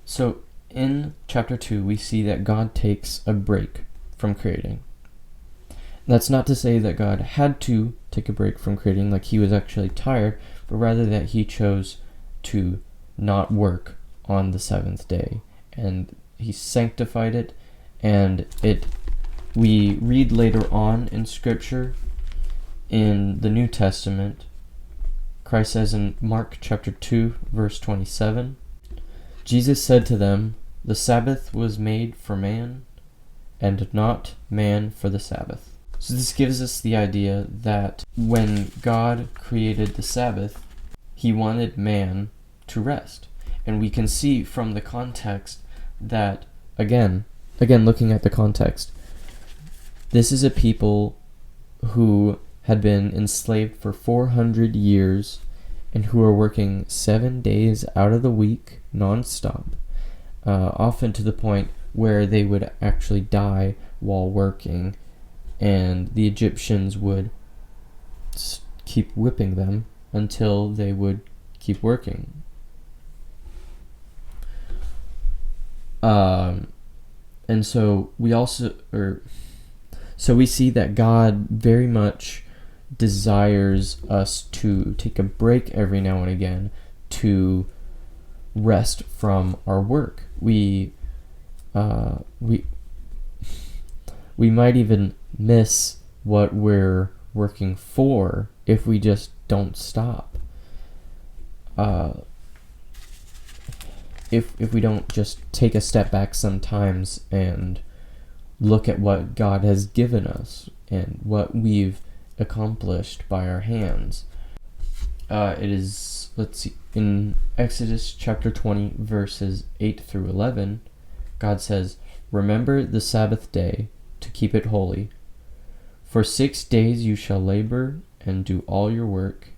So in chapter 2, we see that God takes a break from creating. That's not to say that God had to take a break from creating, like he was actually tired, but rather that he chose to not work on the seventh day. And he sanctified it, and we read later on in Scripture, in the New Testament, Christ says in Mark chapter 2, verse 27, Jesus said to them, "The Sabbath was made for man, and not man for the Sabbath." So this gives us the idea that when God created the Sabbath, he wanted man to rest. And we can see from the context that, again looking at the context, this is a people who had been enslaved for 400 years and who are working 7 days out of the week non-stop, often to the point where they would actually die while working, and the Egyptians would keep whipping them until they would keep working. And so we see that God very much desires us to take a break every now and again to rest from our work. We might even miss what we're working for if we just don't stop. If we don't just take a step back sometimes and look at what God has given us and what we've accomplished by our hands. It is, in Exodus chapter 20, verses 8 through 11, God says, "Remember the Sabbath day to keep it holy. For 6 days you shall labor and do all your work,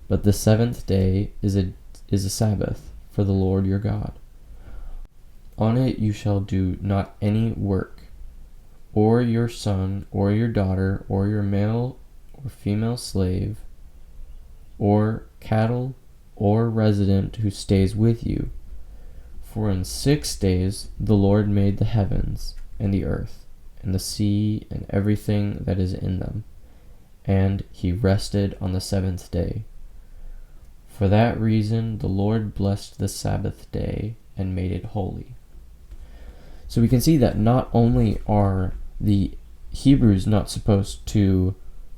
but the seventh day is a Sabbath for the Lord your God. On it you shall do not any work, or your son, or your daughter, or your male or female slave, or cattle, or resident who stays with you. For in 6 days the Lord made the heavens, and the earth, and the sea, and everything that is in them, and he rested on the seventh day. For that reason the Lord blessed the Sabbath day and made it holy." So we can see that not only are the Hebrews not supposed to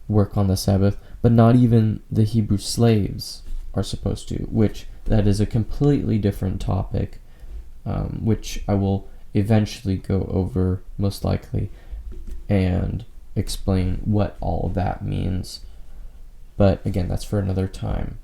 work on the Sabbath, but not even the Hebrew slaves are supposed to, which that is a completely different topic, which I will eventually go over most likely and explain what all of that means. But again, that's for another time.